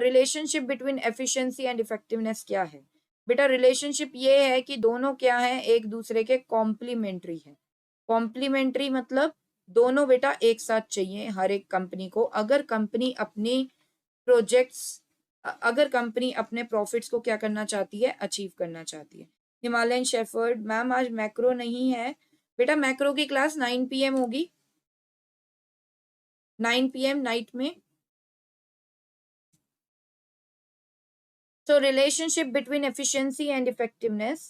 Relationship between efficiency and effectiveness क्या है? बेटा रिलेशनशिप ये है कि दोनों क्या है, एक दूसरे के कॉम्प्लीमेंट्री है। कॉम्प्लीमेंट्री मतलब दोनों बेटा एक साथ चाहिए हर एक कंपनी को। अगर कंपनी अपनी प्रोजेक्ट्स अगर कंपनी अपने प्रॉफिट्स को क्या करना चाहती है, अचीव करना चाहती है। हिमालयन शेफर्ड मैम आज मैक्रो नहीं है बेटा, मैक्रो की क्लास 9 PM होगी, 9 PM नाइट में। So relationship between efficiency and effectiveness,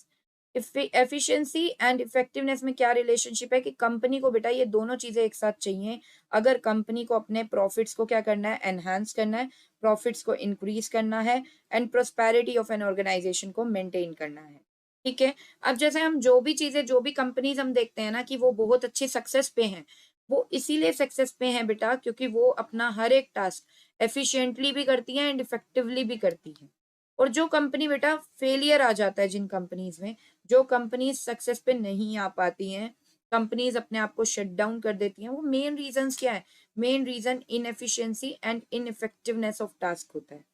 efficiency and effectiveness में क्या रिलेशनशिप है कि कंपनी को बेटा ये दोनों चीजें एक साथ चाहिए। अगर कंपनी को अपने प्रॉफिट्स को क्या करना है, एनहांस करना है, प्रॉफिट्स को इंक्रीज करना है and prosperity of an organisation को मेंटेन करना है। ठीक है, अब जैसे हम जो भी चीजें, जो भी कंपनीज हम देखते हैं ना कि वो बहुत अच्छी सक्सेस पे हैं, वो इसीलिए सक्सेस पे हैं बेटा क्योंकि वो अपना हर एक टास्क एफिशिएंटली भी करती हैं एंड इफेक्टिवली भी करती हैं। और जो कंपनी बेटा फेलियर आ जाता है, जिन कंपनीज में, जो कंपनीज सक्सेस पे नहीं आ पाती हैं, कंपनीज अपने आप को शट डाउन कर देती हैं, वो मेन रीजंस क्या है? Main reason inefficiency and ineffectiveness of task होता है।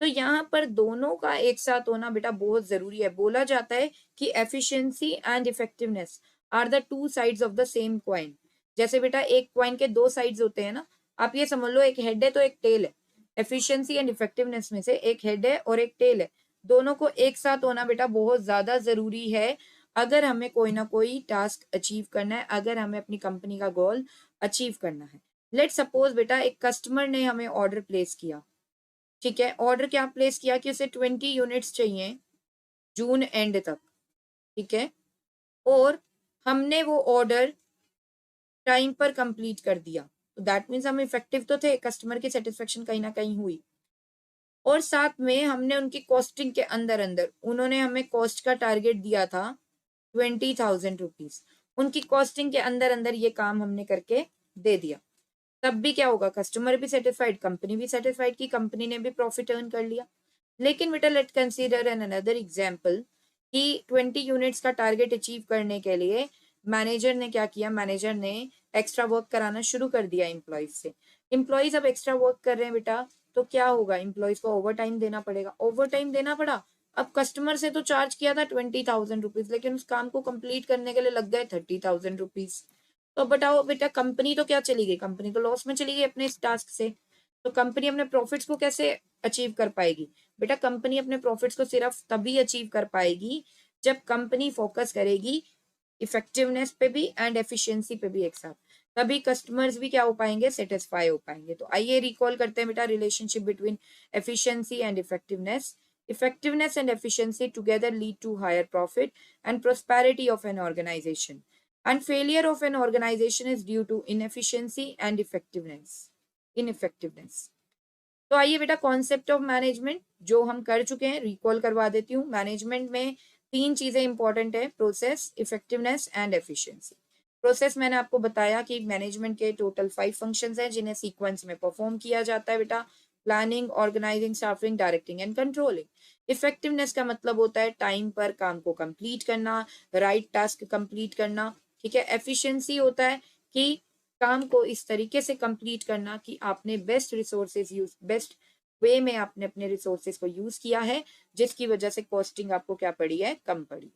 तो यहाँ पर दोनों का एक साथ होना बेटा बहुत जरूरी है। बोला जाता है कि efficiency and effectiveness are the two sides of the same coin. जैसे बेटा एक कॉइन के दो साइड्स होते हैं ना, आप ये समझ लो, एक हेड है तो एक टेल है। एफिशिएंसी एंड इफेक्टिवनेस में से एक हेड है और एक टेल है, दोनों को एक साथ होना बेटा बहुत ज्यादा जरूरी है अगर हमें कोई ना कोई टास्क अचीव करना है, अगर हमें अपनी कंपनी का गोल अचीव करना है। लेट सपोज बेटा एक कस्टमर ने हमें ऑर्डर प्लेस किया। ठीक है, ऑर्डर क्या प्लेस किया कि उसे 20 यूनिट्स चाहिए जून एंड तक। ठीक है, और हमने वो ऑर्डर टाइम पर कंप्लीट कर दिया, तो दैट मीन्स हम इफेक्टिव तो थे, कस्टमर की सेटिस्फेक्शन कहीं ना कहीं हुई। और साथ में हमने उनकी कॉस्टिंग के अंदर अंदर, उन्होंने हमें कॉस्ट का टारगेट दिया था 20,000 रुपीज, उनकी कॉस्टिंग के अंदर अंदर ये काम हमने करके दे दिया, तब भी क्या होगा, कस्टमर भी सेटिस्फाइड, कंपनी भी सेटिस्फाइड की कंपनी ने भी प्रॉफिट अर्न कर लिया। लेकिन बेटा late consider an another example कि 20 यूनिट्स का टारगेट अचीव करने के लिए मैनेजर ने क्या किया, मैनेजर ने एक्स्ट्रा वर्क कराना शुरू कर दिया एम्प्लॉयज से। एम्प्लॉयज अब एक्स्ट्रा वर्क कर रहे हैं बेटा, तो क्या होगा, एम्प्लॉयज को ओवर टाइम देना पड़ेगा, ओवर टाइम देना पड़ा। अब कस्टमर से तो चार्ज किया था 20,000 रुपीज, लेकिन उस काम को कंप्लीट करने के लिए लग गए 30,000 रुपीज। तो बताओ बेटा, कंपनी तो क्या चली गई, कंपनी तो लॉस में चली गई अपने इस टास्क से। तो कंपनी अपने प्रॉफिट्स को कैसे अचीव कर पाएगी? बेटा कंपनी अपने प्रॉफिट्स को सिर्फ तभी अचीव कर पाएगी जब कंपनी फोकस करेगी इफेक्टिवनेस पे भी एंड एफिशिएंसी पे भी एक साथ, तभी कस्टमर्स भी क्या हो पाएंगे, सेटिस्फाई हो पाएंगे। तो आइए रिकॉल करते हैं बेटा relationship between efficiency and effectiveness. Effectiveness and efficiency together lead to higher profit and prosperity of an organisation, and failure of an organization is due to inefficiency and ineffectiveness। तो आइए बेटा कॉन्सेप्ट ऑफ मैनेजमेंट जो हम कर चुके हैं recall करवा देती हूँ। मैनेजमेंट में तीन चीजें इंपॉर्टेंट है, process, effectiveness and efficiency. Process मैंने आपको बताया कि मैनेजमेंट के टोटल 5 फंक्शंस हैं जिन्हें सीक्वेंस में परफॉर्म किया जाता है बेटा, planning, organising, staffing, directing and controlling. Effectiveness का मतलब होता है टाइम पर काम को कंप्लीट करना, राइट टास्क कंप्लीट करना। ठीक है, एफिशिएंसी होता है कि काम को इस तरीके से कंप्लीट करना कि आपने best resources use, best way में आपने अपने रिसोर्सेज को यूज किया है, जिसकी वजह से कॉस्टिंग आपको क्या पड़ी है, कम पड़ी।